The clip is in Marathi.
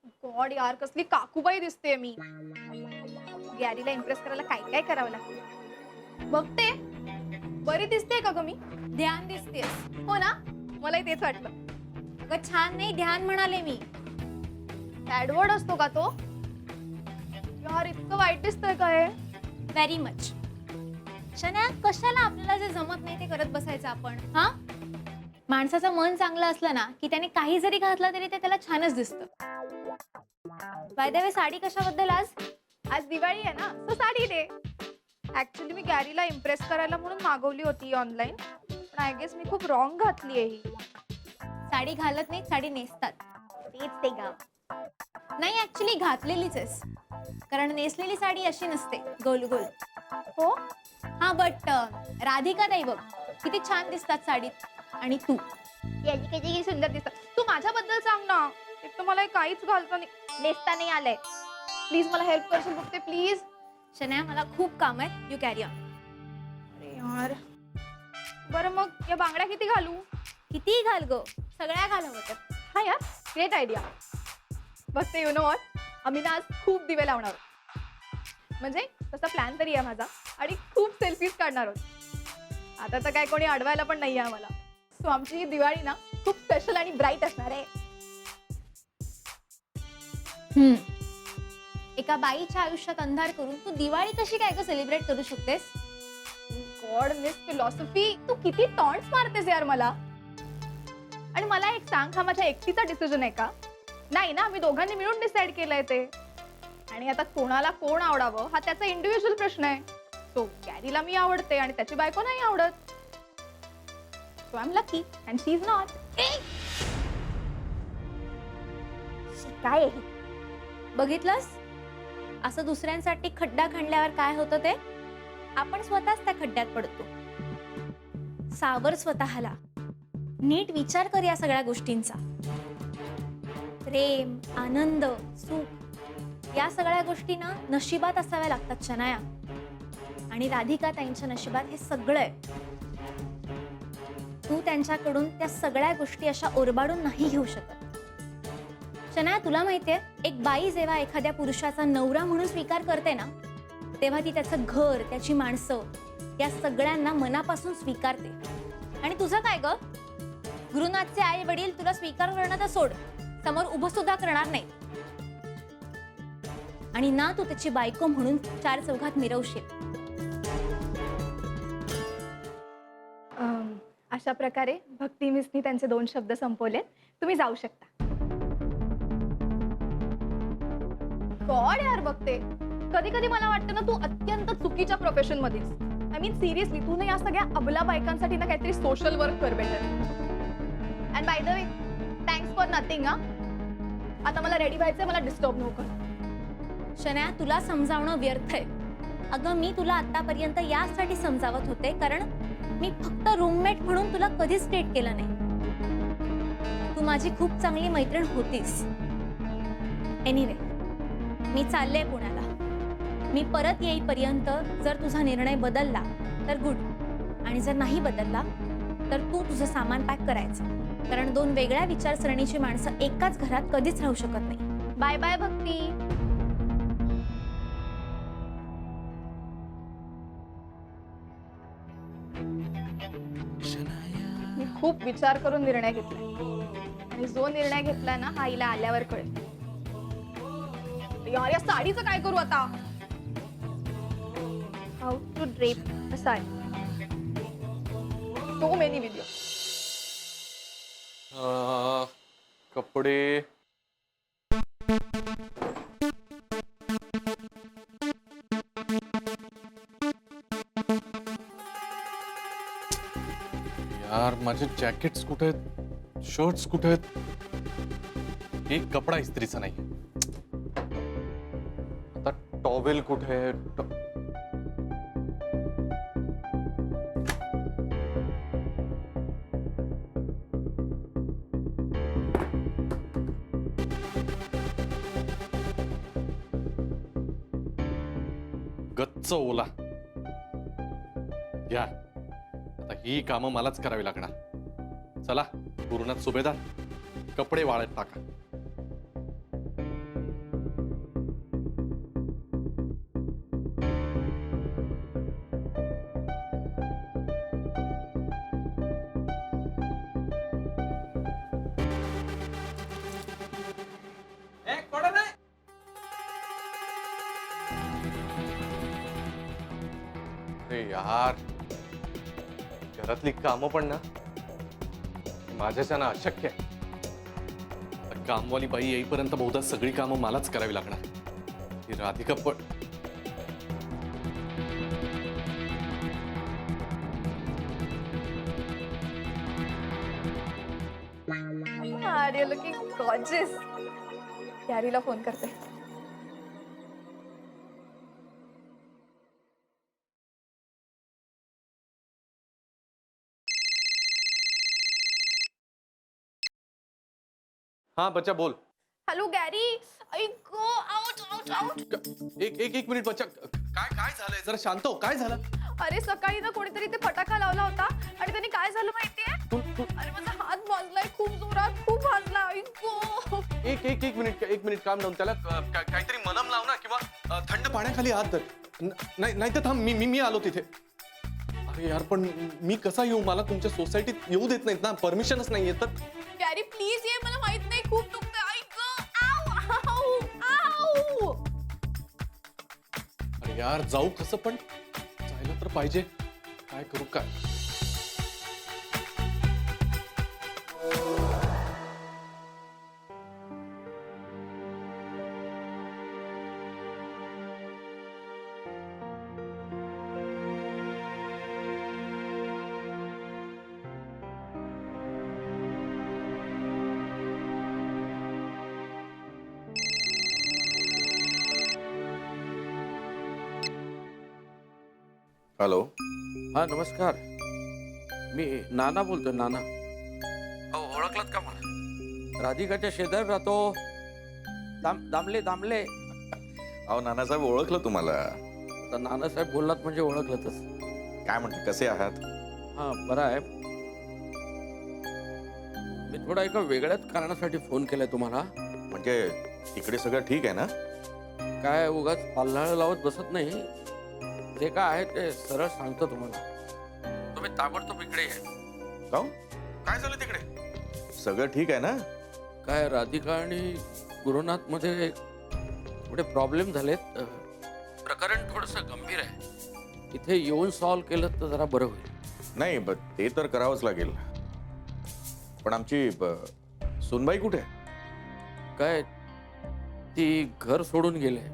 गॉड यार, कसली काकूबाई दिसते मी. गॅरीला इम्प्रेस करायला काय काय करावं लागतं बघते. बरी दिसते का ग मी? ध्यान दिसतेस. हो ना, मलाही तेच वाटलं. अगं छान नाही, ध्यान म्हणाले मी. ऍडवर्ड असतो का तो? यार इतकं वाईट दिसतंय काय? Very much. शना, कशाला आपल्याला जे जमत नाही ते करत बसायचं आपण? हा, माणसाचं मन चांगलं असलं ना की त्याने काही जरी घातलं तरी ते त्याला छानच दिसतं. बाय द वे, साडी कशाबद्दल आज? आज दिवाळी आहे ना, तर साडी दे. ऍक्च्युली मी गॅरीला इम्प्रेस करायला म्हणून मागवली होती ऑनलाईन, पण आय गेस मी खूप रॉंग घातली आहे ही. साडी घालत नाही, साडी नेसतात. तेच ते ग. नाही, ऍक्च्युली घातलेलीच आहेस, कारण नेसलेली साडी अशी नसते गोल गोल. हो, हा बट राधिका ताई बघ किती छान दिसतात साडीत. आणि तू याची किती सुंदर दिसत. तू माझ्याबद्दल सांग ना. एक तर मला हे काहीच घालता नाही, नेसता नाही आलंय. प्लीज मला हेल्प करशील बघते प्लीज. शनाया, मला खूप काम आहे, यू कॅरी ऑन. अरे यार, बरं मग या बांगड्या किती घालू? किती घाल गो, सगळ्या घाल हवं तर. हा यार, ग्रेट आयडिया. बघते, यु नो व्हॉट, आम्ही ना आज खूप दिवे लावणार आहोत. म्हणजे तसा प्लॅन तरी आहे माझा, आणि खूप सेल्फीज काढणार आहोत. आता तर काय कोणी अडवायला पण नाही आहे आम्हाला. सो आमची ही दिवाळी ना खूप स्पेशल आणि ब्राईट असणार आहे. एका बाईच्या आयुष्यात अंधार करून तू दिवाळी कशी काय ग सेलिब्रेट करू शकतेस? गॉड मिस फिलॉसॉफी, तू किती टॉन्ट्स मारतेस यार मला. आणि मला एक सांग, हा माझ्या एकटीचा डिसिजन आहे का? नाही ना, आम्ही दोघांनी मिळून डिसाईड केलंय ते. आणि आता कोणाला कोण आवडावं हा त्याचा इंडिव्हिज्युअल प्रश्न आहे. सो गॅरीला मी आवडते आणि त्याची बायको नाही आवडत. So I am lucky and she is not. काय आहे? बघितलंस, असं दुसऱ्यांसाठी खड्डा खणल्यावर काय होतं ते आपण स्वतःच त्या खड्ड्यात पडतो. सावर स्वतःला, नीट विचार कर या सगळ्या गोष्टींचा. प्रेम, आनंद, सुख या सगळ्या गोष्टी ना नशिबात असाव्या लागतात शनाया. आणि राधिका ताईंच्या नशिबात हे सगळं आहे. तू त्यांच्याकडून त्या सगळ्या गोष्टी अशा ओरबाडून नाही घेऊ शकत. शनाया, तुला माहितीये, एक बाई जेव्हा एखाद्या पुरुषाचा नवरा म्हणून स्वीकार करते ना, तेव्हा ती त्याचं घर, त्याची माणसं या सगळ्यांना मनापासून स्वीकारते. आणि तुझं काय ग? गुरुनाथचे आई वडील तुला स्वीकार करणं तर सोड, समोर उभं सुद्धा करणार नाही. आणि ना तू त्याची बायको म्हणून चार चौघात मिरवशील. अशा प्रकारे भक्ती मिसनी त्यांचे 2 शब्द संपवले. तुम्ही जाऊ शकता. गॉड यार, बघते, कधी कधी मला वाटतं ना तू अत्यंत चुकीच्या प्रोफेशन मध्येस. आय मीन सिरियसली, तू ना या सगळ्या अबला बायकांसाठी ना काहीतरी सोशल वर्क कर better. And by the way, thanks for nothing. हा, आता मला रेडी व्हायचंय, मला डिस्टर्ब नको कर. शनाया, तुला समजावणं व्यर्थ आहे. अगं, मी तुला आतापर्यंत यासाठी समजावत होते कारण मी फक्त रूममेट म्हणून तुला कधीच डेट केलं नाही. तू माझी खूप चांगली मैत्रीण होतीस. एनिवे, मी चालले पुण्याला. मी परत येईपर्यंत जर तुझा निर्णय बदलला तर गुड, आणि जर नाही बदलला तर तू तुझं सामान पॅक करायचं. कारण 2 वेगळ्या विचारसरणीची माणसं एकाच घरात कधीच राहू शकत नाही. बाय बाय भक्ती. मी खूप विचार करून निर्णय घेतलाय, आणि जो निर्णय घेतला ना हा हिला आल्यावर कळेल. यार, या साडीचं काय करू आता? How to drape a sari. So many video. कपडे, यार माझे जॅकेट्स कुठे आहेत, शर्ट्स कुठे आहेत? एक कपडा इस्त्रीचा नाही. आता टॉवेल कुठे आहे? गच्च ओला. या, आता ही कामं मलाच करावी लागणार. चला, पूर्णात सुभेदार, कपडे वाळत टाका. यार, घरातली कामं पण ना माझ्याच्यानं अशक्य आहे. कामवाली बाई येईपर्यंत बहुधा सगळी कामं मलाच करावी लागणार. ही राधिका पण अरे लुकिंग गॉर्जियस. गॅरीला फोन करते. हाँ बच्चा बोल. Hello Gary. ऐक आउट आउट आउट. एक मिनिट बच्चा, काय काय झालंय? जरा शांत हो. काय झालं? अरे सकाळी ना कोणीतरी ते फटाका लावला होता आणि त्यांनी काय झालं माहितीये? अरे माझा हात भाजलाय खूप जोरात, खूप भाजला. ऐक एक मिनिट काम लावून त्याला काहीतरी मलम लाव ना, किंवा थंड पाण्याखाली हात धर. नाही तर थांब, मी आलो तिथे. अरे यार, पण मी कसा येऊ? मला तुमच्या सोसायटीत येऊ देत नाहीत ना, परमिशनच नाहीये. तर गॅरी प्लीज ये, मला माहित नाही खूप दुखतंय. ऐक आऊ आऊ आऊ. अरे यार, जाऊ कसं? पण जायला तर पाहिजे. काय करू काय? हॅलो. हा नमस्कार, मी नाना बोलतोय. नाना, अहो ओळखलात का मला? राधिकाच्या शेजारी राहतो. दामले दामले. अहो नानासाहेब, ओळखलं तुम्हाला. आता नानासाहेब बोललात म्हणजे ओळखलंच. काय म्हणते, कसे आहात? हा बरं आहे. मी थोडा एका वेगळ्याच कारणासाठी फोन केलाय तुम्हाला. म्हणजे इकडे सगळं ठीक आहे ना? काय उगाच पाल्हाळ लावत बसत नाही. जे काय आहे ते सरळ सांगतो तुम्हाला. तुम्ही ताबडतोब इकडे या. काहून? काय झालं तिकडे? सगळं ठीक आहे ना? काय राधिका आणि गुरुनाथ मध्ये थोडे प्रॉब्लेम झालेत. प्रकरण थोडंसं गंभीर आहे. इथे येऊन सॉल्व्ह केलं तर जरा बरं होईल. नाही, ते तर करावंच लागेल. पण आमची सुनबाई कुठे आहे? काय ती घर सोडून गेले.